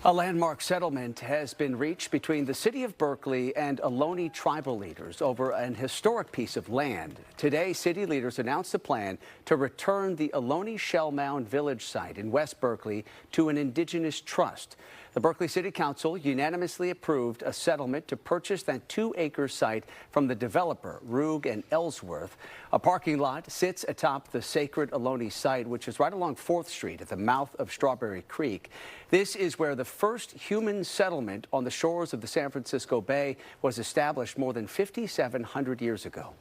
A landmark settlement has been reached between the city of Berkeley and Ohlone tribal leaders over an historic piece of land. Today, city leaders announced a plan to return the Ohlone Shellmound Village Site in West Berkeley to an indigenous trust. The Berkeley City Council unanimously approved a settlement to purchase that 2-acre site from the developer, Reugg Ellsworth. A parking lot sits atop the sacred Ohlone site, which is right along 4th Street at the mouth of Strawberry Creek. This is where the first human settlement on the shores of the San Francisco Bay was established more than 5,700 years ago.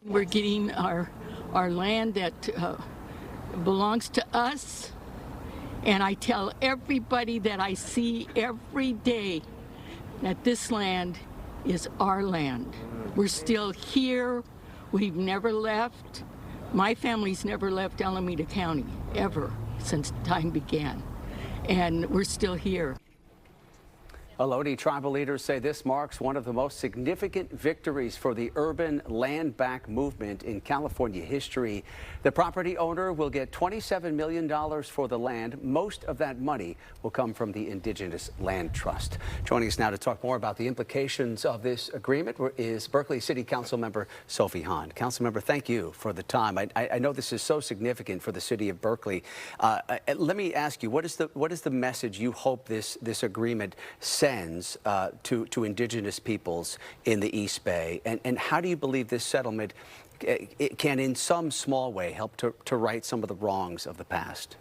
We're getting our land that belongs to us. And I tell everybody that I see every day that this land is our land. We're still here. We've never left. My family's never left Alameda County, ever, since time began. And we're still here. Ohlone tribal leaders say this marks one of the most significant victories for the urban land back movement in California history. The property owner will get $27 million for the land. Most of that money will come from the Indigenous Land Trust. Joining us now to talk more about the implications of this agreement is Berkeley City Council member Sophie Hahn. Council member, thank you for the time. I know this is so significant for the city of Berkeley. Let me ask you, what is the message you hope this agreement sends to indigenous peoples in the East Bay, and how do you believe this settlement can in some small way help to right some of the wrongs of the past?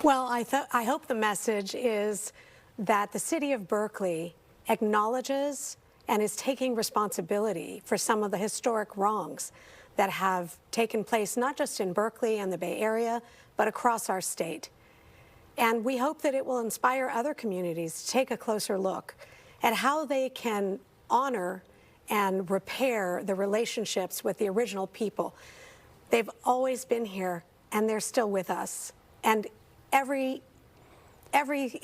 Well, I hope the message is that the city of Berkeley acknowledges and is taking responsibility for some of the historic wrongs that have taken place not just in Berkeley and the Bay Area, but across our state. And we hope that it will inspire other communities to take a closer look at how they can honor and repair the relationships with the original people. They've always been here, and they're still with us. And every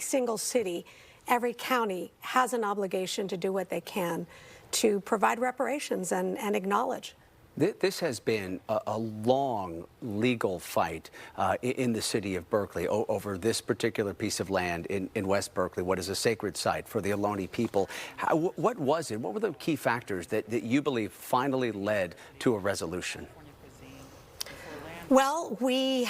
single city, every county has an obligation to do what they can to provide reparations and acknowledge. This has been a long legal fight in the city of Berkeley over this particular piece of land in West Berkeley, what is a sacred site for the Ohlone people. What was it? What were the key factors that you believe finally led to a resolution? Well, we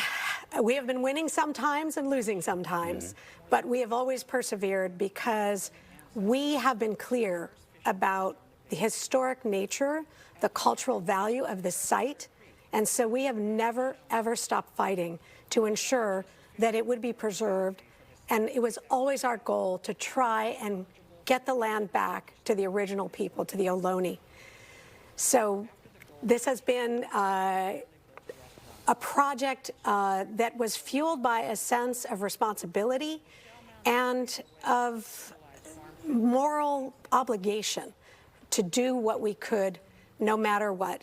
have been winning sometimes and losing sometimes, but we have always persevered because we have been clear about the historic nature, the cultural value of this site, and so we have never, ever stopped fighting to ensure that it would be preserved, and it was always our goal to try and get the land back to the original people, to the Ohlone. So this has been a project that was fueled by a sense of responsibility and of moral obligation to do what we could no matter what.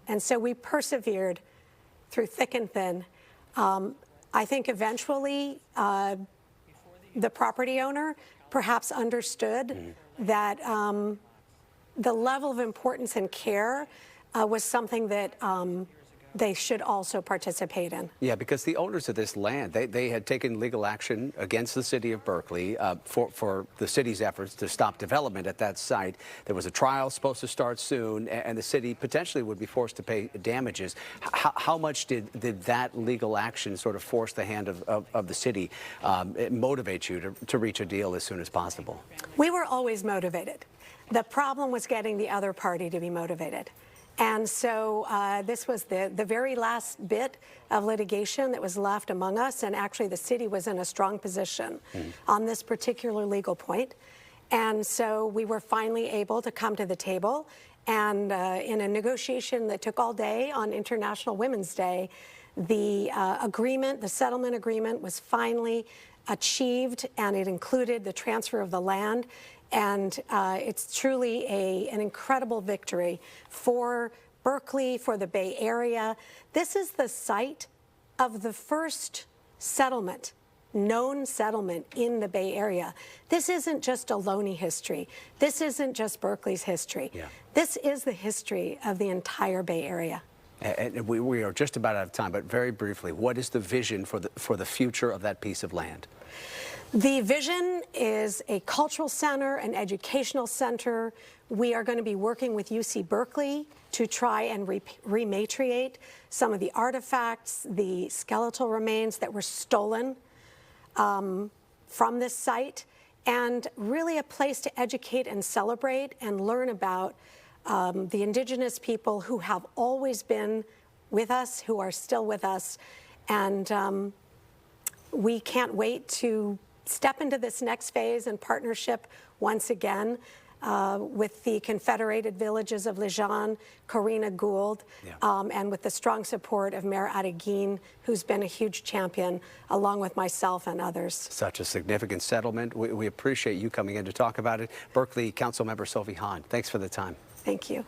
And so we persevered through thick and thin. I think eventually the property owner perhaps understood that the level of importance and care was something that they should also participate in. Yeah, because the owners of this land, they had taken legal action against the city of Berkeley for the city's efforts to stop development at that site. There was a trial supposed to start soon, and the city potentially would be forced to pay damages. How much did that legal action sort of force the hand of the city, motivate you to reach a deal as soon as possible? We were always motivated. The problem was getting the other party to be motivated. And so this was the very last bit of litigation that was left among us, and actually the city was in a strong position on this particular legal point. And so we were finally able to come to the table, and in a negotiation that took all day on International Women's Day, the agreement, the settlement agreement, was finally achieved, and it included the transfer of the land. And it's truly an incredible victory for Berkeley, for the Bay Area. This is the site of the first settlement, known settlement in the Bay Area. This isn't just Ohlone history. This isn't just Berkeley's history. Yeah. This is the history of the entire Bay Area. And we are just about out of time, but very briefly, what is the vision for the future of that piece of land? The vision is a cultural center, an educational center. We are going to be working with UC Berkeley to try and rematriate some of the artifacts, the skeletal remains that were stolen from this site, and really a place to educate and celebrate and learn about the indigenous people who have always been with us, who are still with us, and we can't wait to step into this next phase in partnership once again with the Confederated Villages of Lejeune, Corrina Gould, and with the strong support of Mayor Adeguin, who's been a huge champion, along with myself and others. Such a significant settlement. We appreciate you coming in to talk about it. Berkeley Councilmember Sylvie Hahn, thanks for the time. Thank you.